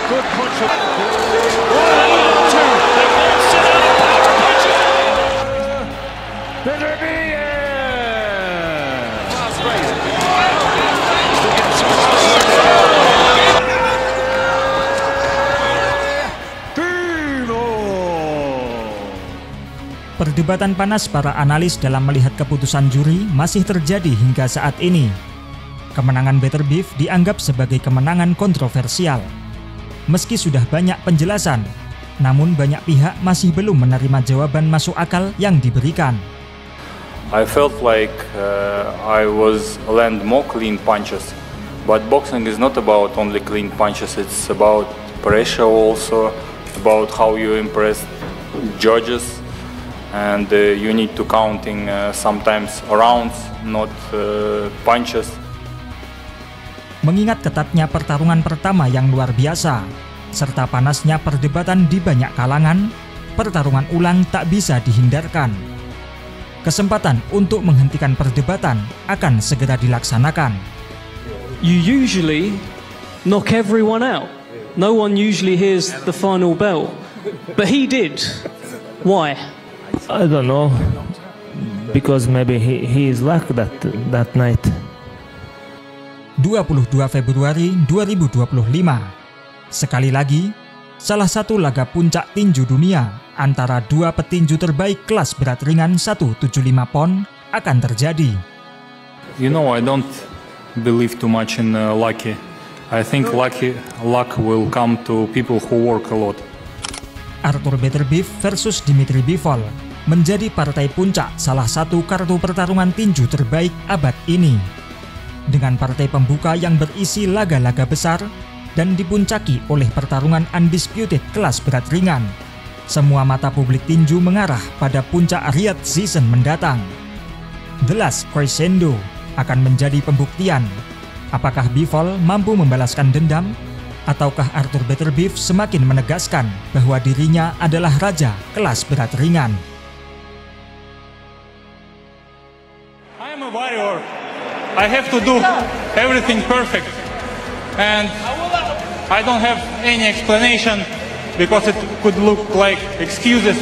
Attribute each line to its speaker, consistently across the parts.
Speaker 1: Good punch.
Speaker 2: Perdebatan panas para analis dalam melihat keputusan juri masih terjadi hingga saat ini. Kemenangan Better Beef dianggap sebagai kemenangan kontroversial. Meski sudah banyak penjelasan, namun banyak pihak masih belum menerima jawaban masuk akal yang diberikan.
Speaker 3: I felt like I was land more clean punches, but boxing is not about only clean punches. It's about pressure also, about how you impress judges. And you need to counting sometimes rounds, not punches.
Speaker 2: Mengingat ketatnya pertarungan pertama yang luar biasa, serta panasnya perdebatan di banyak kalangan, pertarungan ulang tak bisa dihindarkan. Kesempatan untuk menghentikan perdebatan akan segera dilaksanakan.
Speaker 4: You usually knock everyone out. No one usually hears the final bell, but he did. Why?
Speaker 5: I don't know, because maybe he is lucky that night.
Speaker 2: 22 Februari 2025. Sekali lagi, salah satu laga puncak tinju dunia antara dua petinju terbaik kelas berat ringan 175 pon akan terjadi.
Speaker 3: You know, I don't believe too much in lucky. I think luck will come to people who work a lot.
Speaker 2: Arthur Better Beef versus Dimitri Bivol menjadi partai puncak salah satu kartu pertarungan tinju terbaik abad ini. Dengan partai pembuka yang berisi laga-laga besar dan dipuncaki oleh pertarungan undisputed kelas berat ringan, semua mata publik tinju mengarah pada puncak Riyadh season mendatang. The Last Crescendo akan menjadi pembuktian apakah Bivol mampu membalaskan dendam, ataukah Arthur Better Beef semakin menegaskan bahwa dirinya adalah raja kelas berat ringan.
Speaker 3: I'm a warrior. I have to do everything perfect, and I don't have any explanation because it could look like excuses.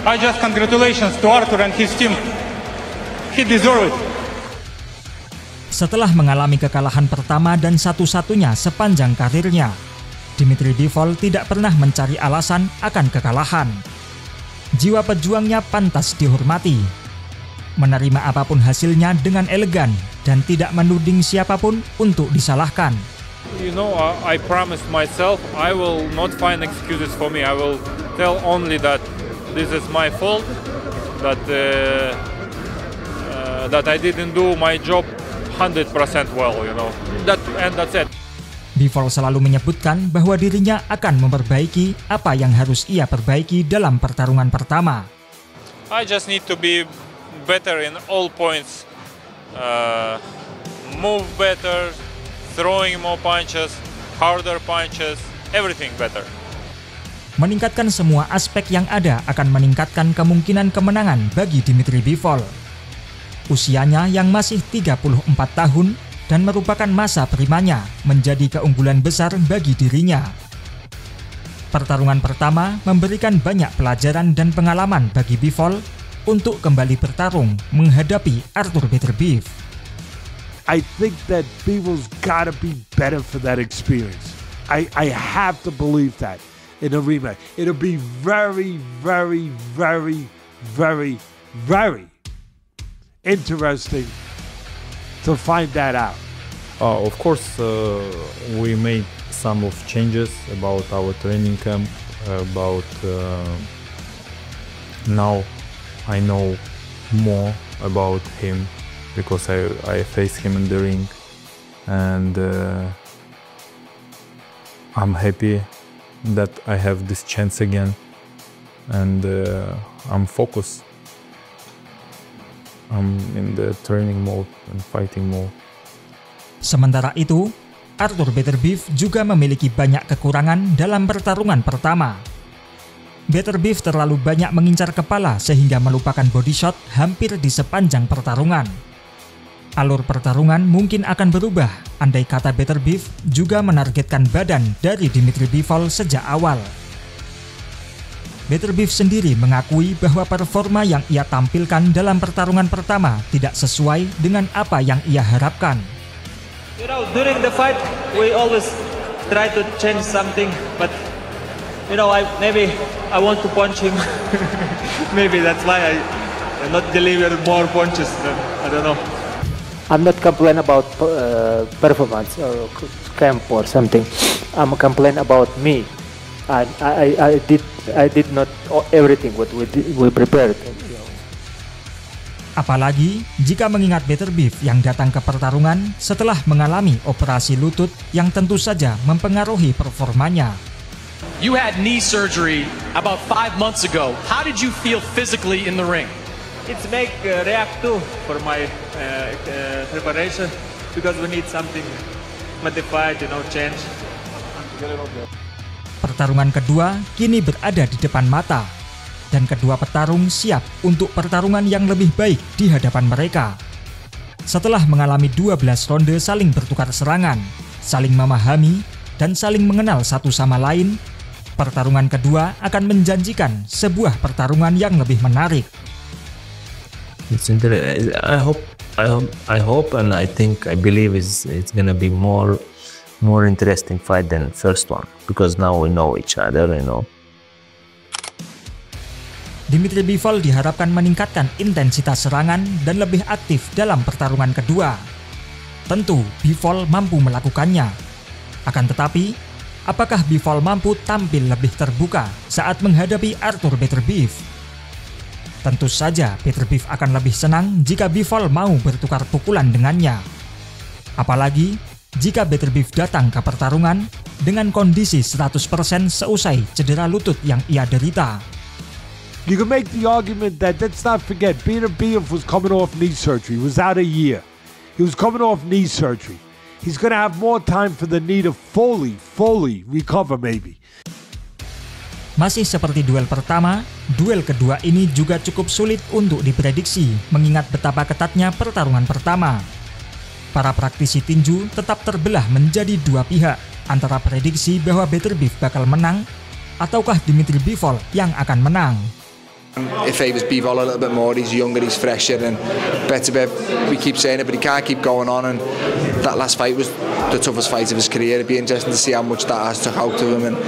Speaker 3: I just congratulations to Arthur and his team. He deserves it.
Speaker 2: Setelah mengalami kekalahan pertama dan satu-satunya sepanjang karirnya, Dimitri Bivol tidak pernah mencari alasan akan kekalahan. Jiwa pejuangnya pantas dihormati. Menerima apapun hasilnya dengan elegan dan tidak menuding siapapun untuk disalahkan.
Speaker 3: You know, I promised myself I will not find excuses for me. I will tell only that this is my fault, that I didn't do my job 100% well, you know. That's it.
Speaker 2: Bivol selalu menyebutkan bahwa dirinya akan memperbaiki apa yang harus ia perbaiki dalam pertarungan pertama.
Speaker 3: I just need to be better in all points, move better, throwing more punches, harder punches, everything better.
Speaker 2: Meningkatkan semua aspek yang ada akan meningkatkan kemungkinan kemenangan bagi Dimitri Bivol. Usianya yang masih 34 tahun dan merupakan masa primanya menjadi keunggulan besar bagi dirinya. Pertarungan pertama memberikan banyak pelajaran dan pengalaman bagi Bivol untuk kembali bertarung menghadapi Arthur Better Beef.
Speaker 1: I think that Bivol's gotta be better for that experience. I have to believe that in a rematch. It'll be very, very, very, very, very interesting to find that out.
Speaker 6: Of course, we made some of changes about our training camp, about now I know more about him because I faced him in the ring, and I'm happy that I have this chance again, and I'm focused. I'm in the training mode and fighting mode.
Speaker 2: Sementara itu, Arthur Better Beef juga memiliki banyak kekurangan dalam pertarungan pertama. Better Beef terlalu banyak mengincar kepala sehingga melupakan body shot hampir di sepanjang pertarungan. Alur pertarungan mungkin akan berubah andai kata Beterbiev juga menargetkan badan dari Dmitry Bivol sejak awal. Beterbiev sendiri mengakui bahwa performa yang ia tampilkan dalam pertarungan pertama tidak sesuai dengan apa yang ia harapkan.
Speaker 7: You know, during the fight, we always try to change something, but you know, maybe I want to punch him. Maybe that's why I not deliver more punches. I don't know.
Speaker 8: I'm not complaining about performance or camp or something. I'm complaining about me. I did not everything what we prepared.
Speaker 2: Apalagi jika mengingat Beterbiev yang datang ke pertarungan setelah mengalami operasi lutut yang tentu saja mempengaruhi performanya.
Speaker 9: You had knee surgery about 5 months ago. How did you feel physically in the ring?
Speaker 7: It's make react too for my preparation because we need something modified, you know, change.
Speaker 2: Pertarungan kedua kini berada di depan mata dan kedua petarung siap untuk pertarungan yang lebih baik di hadapan mereka. Setelah mengalami 12 ronde saling bertukar serangan, saling memahami dan saling mengenal satu sama lain, pertarungan kedua akan menjanjikan sebuah pertarungan yang lebih menarik.
Speaker 5: I hope and I believe it's gonna be more interesting fight than first one because now we know each other, you know.
Speaker 2: Dmitry Bivol diharapkan meningkatkan intensitas serangan dan lebih aktif dalam pertarungan kedua. Tentu Bivol mampu melakukannya. Akan tetapi, apakah Bivol mampu tampil lebih terbuka saat menghadapi Artur Beterbiev? Tentu saja Beterbiev akan lebih senang jika Bivol mau bertukar pukulan dengannya. Apalagi jika Beterbiev datang ke pertarungan dengan kondisi 100% seusai cedera lutut yang ia derita.
Speaker 1: You can make the argument that, let's not forget, Beterbiev was coming off knee surgery. He was out a year. He was coming off knee surgery. He's going to have more time for the knee to fully recover maybe.
Speaker 2: Masih seperti duel pertama, duel kedua ini juga cukup sulit untuk diprediksi mengingat betapa ketatnya pertarungan pertama. Para praktisi tinju tetap terbelah menjadi dua pihak antara prediksi bahwa Beterbiev bakal menang ataukah Dmitry Bivol yang akan menang.
Speaker 10: It favours Bivol a little bit more. He's younger, he's fresher, and Beterbiev, we keep saying it, but he can't keep going on. And that last fight was the toughest fight of his career. It'd be interesting to see how much that has took out of him. And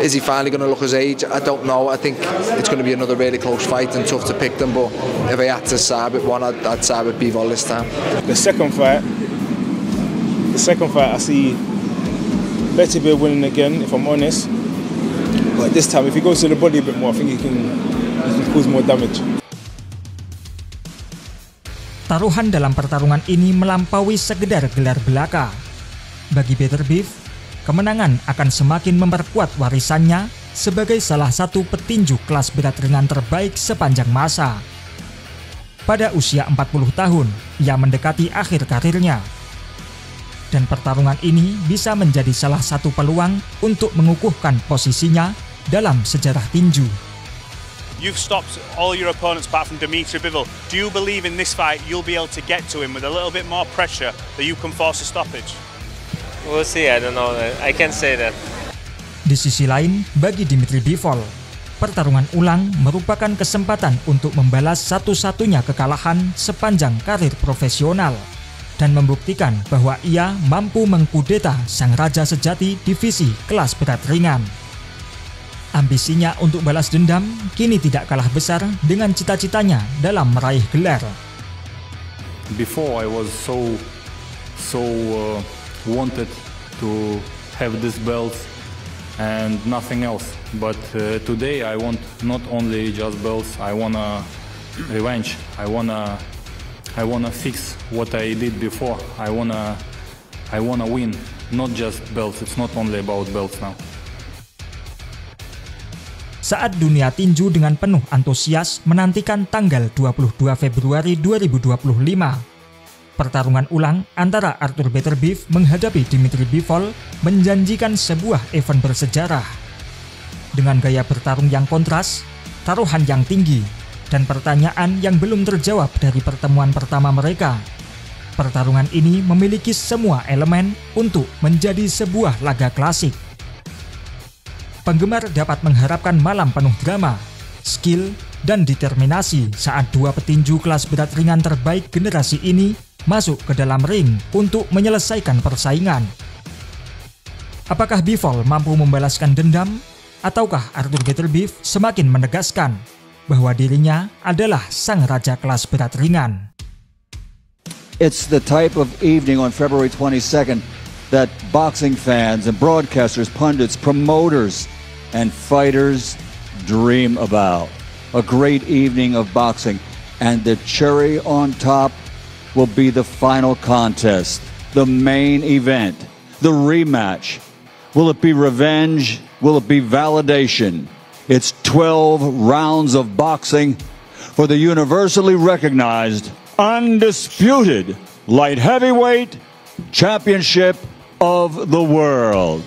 Speaker 10: is he finally going to look his age? I don't know. I think it's going to be another really close fight and tough to pick them. But if I had to side with one, I'd side with Bivol this time.
Speaker 11: The second fight, I see Beterbiev winning again, if I'm honest. But this time, if he goes to the body a bit more, I think he can cause more damage.
Speaker 2: Taruhan dalam pertarungan ini melampaui sekedar gelar belaka. Bagi Beterbiev, kemenangan akan semakin memperkuat warisannya sebagai salah satu petinju kelas berat ringan terbaik sepanjang masa. Pada usia 40 tahun, ia mendekati akhir karirnya. Dan pertarungan ini bisa menjadi salah satu peluang untuk mengukuhkan posisinya dalam sejarah tinju.
Speaker 12: You've stopped all your opponents apart from Dmitry Bivol. Do you believe in this fight you'll be able to get to him with a little bit more pressure that you can force a stoppage?
Speaker 13: We'll see, I don't know. I can't say that.
Speaker 2: Di sisi lain, bagi Dmitry Bivol, pertarungan ulang merupakan kesempatan untuk membalas satu-satunya kekalahan sepanjang karir profesional dan membuktikan bahwa ia mampu mengkudeta sang raja sejati divisi kelas berat ringan. Ambisinya untuk balas dendam kini tidak kalah besar dengan cita-citanya dalam meraih gelar.
Speaker 3: Before I was so wanted to have this belt and nothing else. But today I want not only just belts. I wanna revenge. I wanna fix what I did before. I wanna win, not just belts. It's not only about belts now.
Speaker 2: Saat dunia tinju dengan penuh antusias menantikan tanggal 22 Februari 2025, pertarungan ulang antara Artur Beterbiev menghadapi Dmitry Bivol menjanjikan sebuah event bersejarah. Dengan gaya bertarung yang kontras, taruhan yang tinggi, dan pertanyaan yang belum terjawab dari pertemuan pertama mereka. pertarungan ini memiliki semua elemen untuk menjadi sebuah laga klasik. Penggemar dapat mengharapkan malam penuh drama, skill, dan determinasi saat dua petinju kelas berat ringan terbaik generasi ini masuk ke dalam ring untuk menyelesaikan persaingan. Apakah Bivol mampu membalaskan dendam, ataukah Arthur Beterbiev semakin menegaskan bahwa dirinya adalah sang raja kelas berat ringan?
Speaker 14: It's the type of evening on February 22nd that boxing fans and broadcasters, pundits, promoters, and fighters dream about. A great evening of boxing, and the cherry on top will be the final contest, the main event, the rematch. Will it be revenge? Will it be validation? It's 12 rounds of boxing for the universally recognized, undisputed light heavyweight championship of the world.